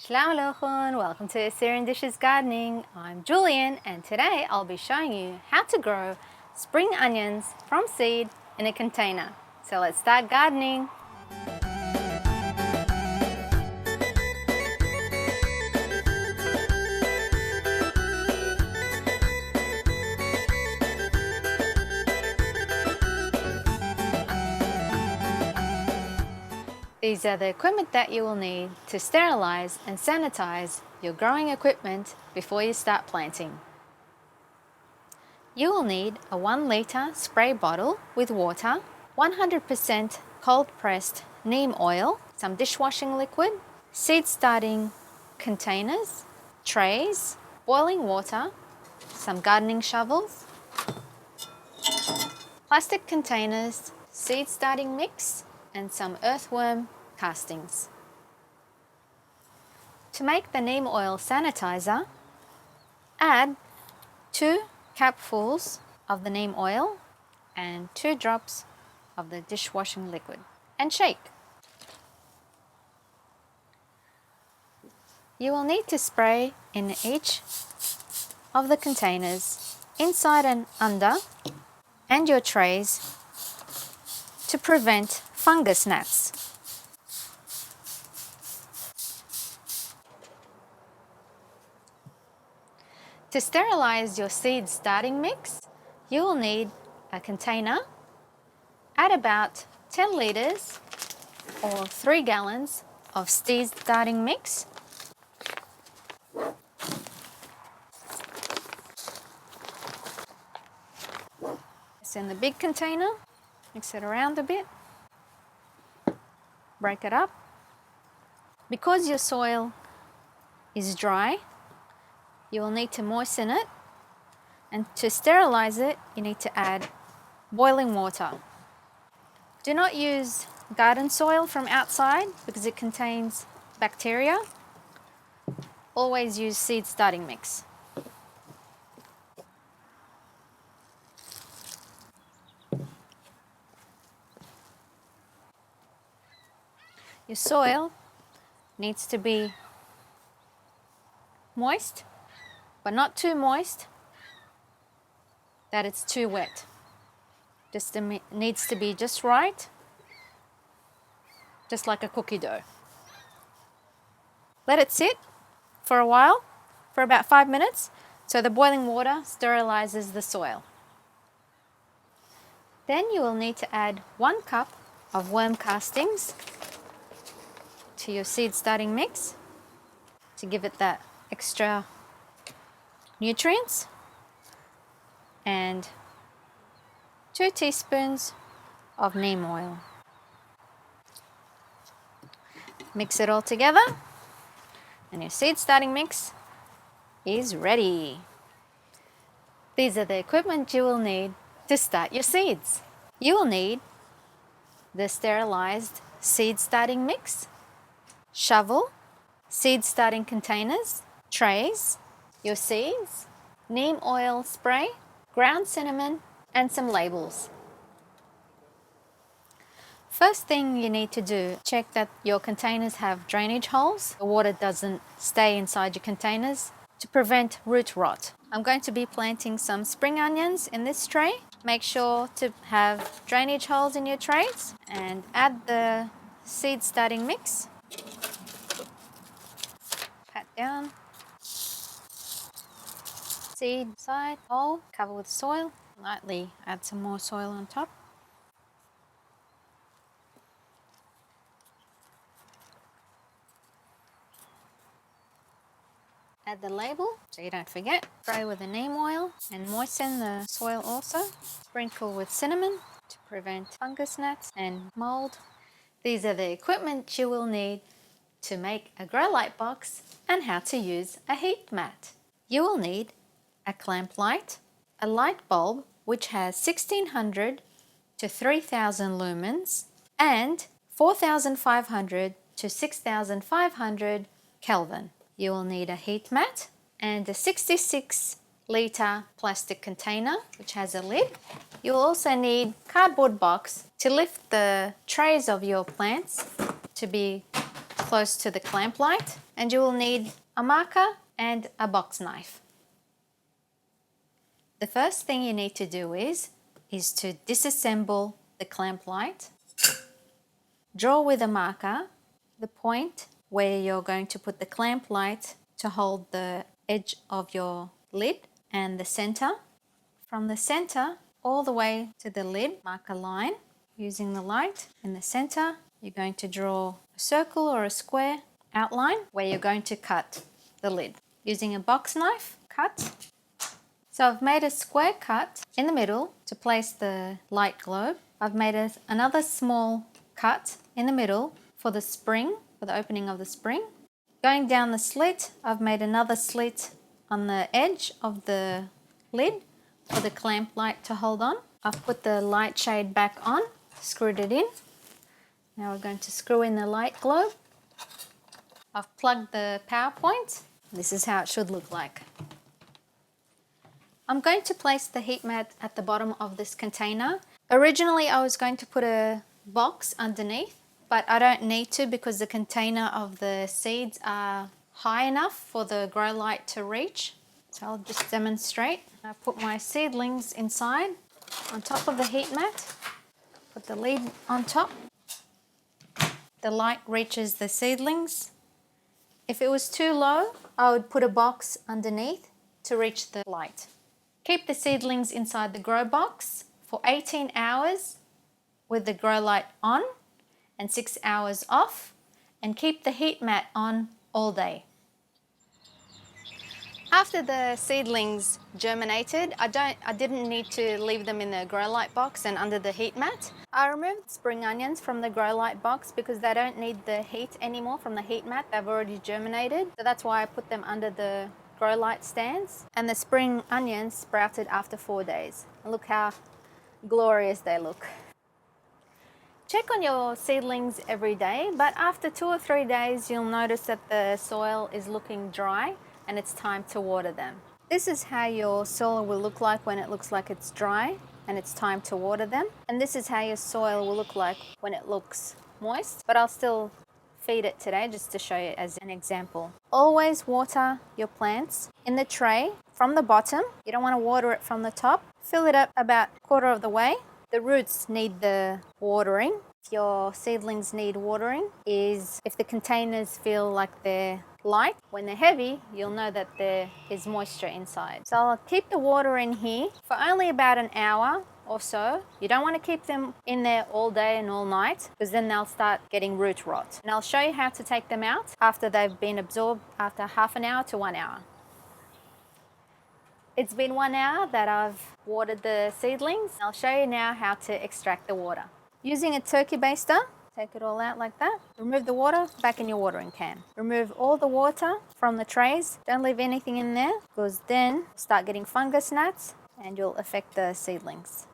Shalom Aleichem, welcome to Assyrian Dishes Gardening. I'm Julian and today I'll be showing you how to grow spring onions from seed in a container. So let's start gardening. These are the equipment that you will need to sterilize and sanitize your growing equipment before you start planting. You will need a 1 litre spray bottle with water, 100% cold pressed neem oil, some dishwashing liquid, seed starting containers, trays, boiling water, some gardening shovels, plastic containers, seed starting mix, and some earthworm castings. To make the neem oil sanitizer, add 2 capfuls of the neem oil and 2 drops of the dishwashing liquid and shake. You will need to spray in each of the containers, inside and under, and your trays to prevent fungus gnats. To sterilize your seed starting mix, you will need a container. Add about 10 litres or 3 gallons of seed starting mix. It's in the big container. Mix it around a bit. Break it up. Because your soil is dry, you will need to moisten it, and to sterilize it, you need to add boiling water. Do not use garden soil from outside because it contains bacteria. Always use seed starting mix. Your soil needs to be moist, but not too moist that it's too wet. Just needs to be just right, just like a cookie dough. Let it sit for a while, for about 5 minutes, so the boiling water sterilizes the soil. Then you will need to add 1 cup of worm castings to your seed starting mix to give it that extra nutrients, and 2 teaspoons of neem oil. Mix it all together and your seed starting mix is ready. These are the equipment you will need to start your seeds. You will need the sterilized seed starting mix, shovel, seed starting containers, trays, your seeds, neem oil spray, ground cinnamon, and some labels. First thing you need to do, check that your containers have drainage holes. The water doesn't stay inside your containers to prevent root rot. I'm going to be planting some spring onions in this tray. Make sure to have drainage holes in your trays and add the seed starting mix. Pat down. Seed side hole, cover with soil. Lightly add some more soil on top. Add the label so you don't forget. Spray with the neem oil and moisten the soil also. Sprinkle with cinnamon to prevent fungus gnats and mold. These are the equipment you will need to make a grow light box and how to use a heat mat. You will need a clamp light, a light bulb which has 1600 to 3000 lumens and 4500 to 6500 Kelvin. You will need a heat mat and a 66 litre plastic container which has a lid. You will also need cardboard box to lift the trays of your plants to be close to the clamp light, and you will need a marker and a box knife. The first thing you need to do is to disassemble the clamp light. Draw with a marker the point where you're going to put the clamp light to hold the edge of your lid and the center. From the center all the way to the lid, mark a line using the light. In the center, you're going to draw a circle or a square outline where you're going to cut the lid. Using a box knife, cut. So I've made a square cut in the middle to place the light globe. I've made another small cut in the middle for the spring, for the opening of the spring. Going down the slit, I've made another slit on the edge of the lid for the clamp light to hold on. I've put the light shade back on, screwed it in. Now we're going to screw in the light globe. I've plugged the power point. This is how it should look like. I'm going to place the heat mat at the bottom of this container. Originally I was going to put a box underneath, but I don't need to because the container of the seeds are high enough for the grow light to reach. So I'll just demonstrate. I put my seedlings inside on top of the heat mat. Put the lid on top. The light reaches the seedlings. If it was too low, I would put a box underneath to reach the light. Keep the seedlings inside the grow box for 18 hours with the grow light on and 6 hours off, and keep the heat mat on all day. After the seedlings germinated, I didn't need to leave them in the grow light box and under the heat mat. I removed spring onions from the grow light box because they don't need the heat anymore from the heat mat. They've already germinated. So that's why I put them under the grow light stands. And the spring onions sprouted after 4 days. Look how glorious they look. Check on your seedlings every day, but after 2 or 3 days, you'll notice that the soil is looking dry and it's time to water them. This is how your soil will look like when it looks like it's dry and it's time to water them. And this is how your soil will look like when it looks moist, but I'll still feed it today just to show you as an example. Always water your plants in the tray from the bottom. You don't want to water it from the top. Fill it up about a quarter of the way. The roots need the watering. If your seedlings need watering is if the containers feel like they're light. When they're heavy, you'll know that there is moisture inside. So I'll keep the water in here for only about an hour or so. You don't want to keep them in there all day and all night because then they'll start getting root rot. And I'll show you how to take them out after they've been absorbed after half an hour to 1 hour. It's been 1 hour that I've watered the seedlings. I'll show you now how to extract the water. Using a turkey baster, take it all out like that. Remove the water, back in your watering can. Remove all the water from the trays. Don't leave anything in there because then you'll start getting fungus gnats and you'll affect the seedlings.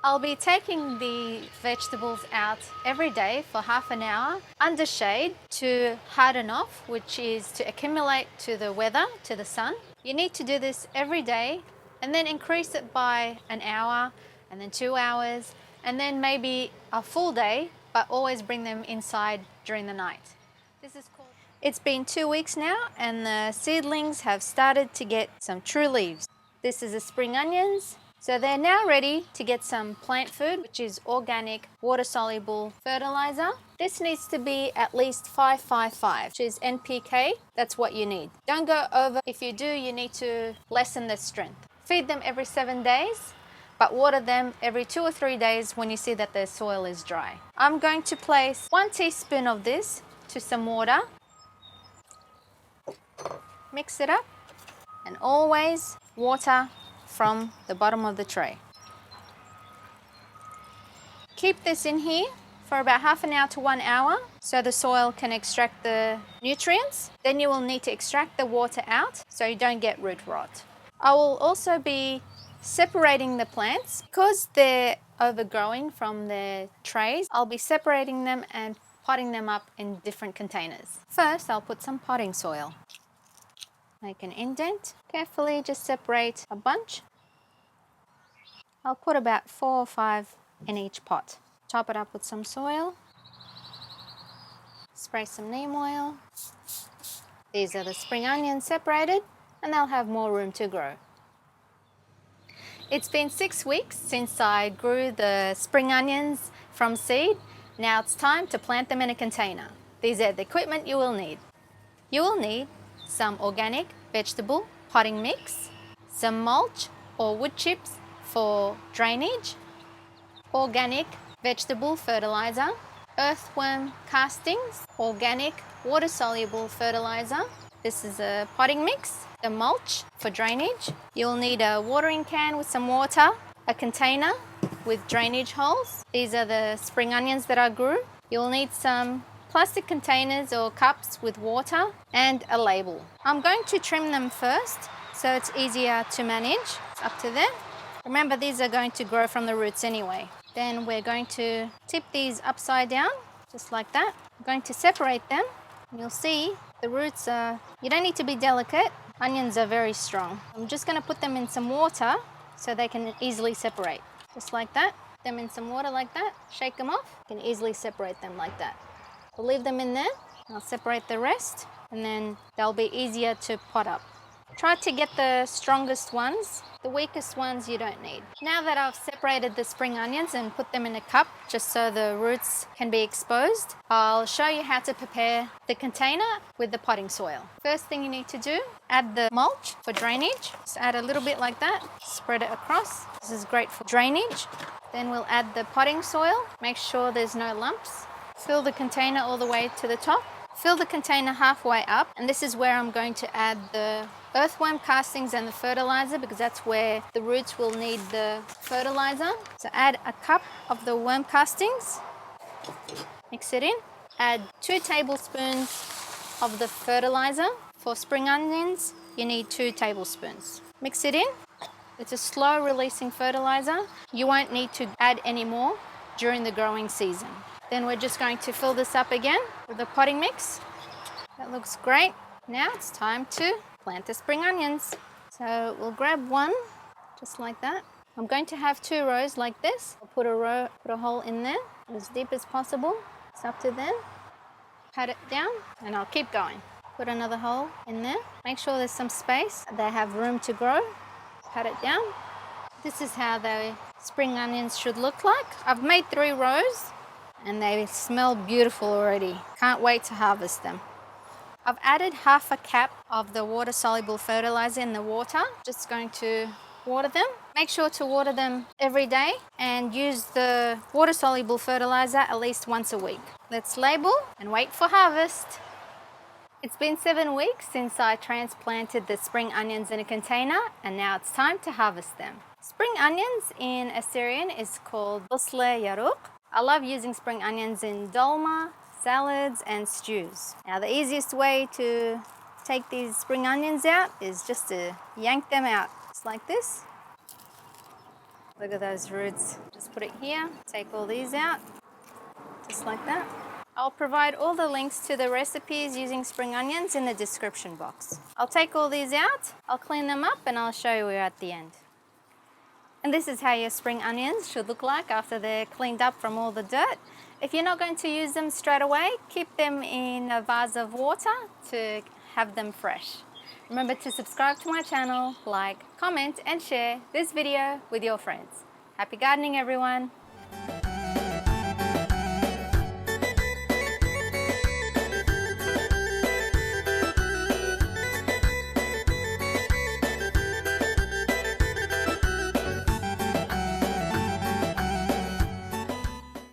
I'll be taking the vegetables out every day for half an hour under shade to harden off, which is to accumulate to the weather, to the sun. You need to do this every day and then increase it by an hour and then 2 hours and then maybe a full day, but always bring them inside during the night. This is called... It's been 2 weeks now and the seedlings have started to get some true leaves. This is the spring onions. So they're now ready to get some plant food, which is organic, water-soluble fertilizer. This needs to be at least 5-5-5, which is NPK. That's what you need. Don't go over. If you do, you need to lessen the strength. Feed them every 7 days, but water them every 2 or 3 days when you see that their soil is dry. I'm going to place 1 teaspoon of this to some water. Mix it up and always water from the bottom of the tray. Keep this in here for about half an hour to 1 hour so the soil can extract the nutrients. Then you will need to extract the water out so you don't get root rot. I will also be separating the plants because they're overgrowing from the trays. I'll be separating them and potting them up in different containers. First, I'll put some potting soil. Make an indent. Carefully just separate a bunch. I'll put about 4 or 5 in each pot. Top it up with some soil. Spray some neem oil. These are the spring onions separated, and they'll have more room to grow. It's been 6 weeks since I grew the spring onions from seed. Now it's time to plant them in a container. These are the equipment you will need. You will need some organic vegetable potting mix, some mulch or wood chips for drainage, organic vegetable fertilizer, earthworm castings, organic water-soluble fertilizer. This is a potting mix, the mulch for drainage. You'll need a watering can with some water, a container with drainage holes. These are the spring onions that I grew. You'll need some plastic containers or cups with water and a label. I'm going to trim them first so it's easier to manage. It's up to them. Remember, these are going to grow from the roots anyway. Then we're going to tip these upside down, just like that. I'm going to separate them. You'll see the roots are, you don't need to be delicate. Onions are very strong. I'm just going to put them in some water so they can easily separate. Just like that. Put them in some water like that. Shake them off. You can easily separate them like that. I'll leave them in there. I'll separate the rest and then they'll be easier to pot up. Try to get the strongest ones. The weakest ones you don't need. Now that I've separated the spring onions and put them in a cup just so the roots can be exposed, I'll show you how to prepare the container with the potting soil. First thing you need to do, add the mulch for drainage. Just add a little bit like that, spread it across. This is great for drainage. Then we'll add the potting soil. Make sure there's no lumps. Fill the container all the way to the top. Fill the container halfway up, and this is where I'm going to add the earthworm castings and the fertilizer because that's where the roots will need the fertilizer. So add a cup of the worm castings, mix it in. Add 2 tablespoons of the fertilizer. For spring onions, you need 2 tablespoons. Mix it in. It's a slow releasing fertilizer. You won't need to add any more during the growing season. Then we're just going to fill this up again with the potting mix. That looks great. Now it's time to plant the spring onions. So we'll grab one, just like that. I'm going to have 2 rows like this. I'll put a hole in there as deep as possible. It's up to them. Pat it down and I'll keep going. Put another hole in there. Make sure there's some space. They have room to grow. Pat it down. This is how the spring onions should look like. I've made 3 rows. And they smell beautiful already. Can't wait to harvest them. I've added half a cap of the water-soluble fertilizer in the water. Just going to water them. Make sure to water them every day and use the water-soluble fertilizer at least once a week. Let's label and wait for harvest. It's been 7 weeks since I transplanted the spring onions in a container and now it's time to harvest them. Spring onions in Assyrian is called busle yaruk. I love using spring onions in dolma, salads and stews. Now the easiest way to take these spring onions out is just to yank them out, just like this. Look at those roots. Just put it here, take all these out, just like that. I'll provide all the links to the recipes using spring onions in the description box. I'll take all these out, I'll clean them up and I'll show you at the end. And this is how your spring onions should look like after they're cleaned up from all the dirt. If you're not going to use them straight away, keep them in a vase of water to have them fresh. Remember to subscribe to my channel, like, comment and share this video with your friends. Happy gardening everyone!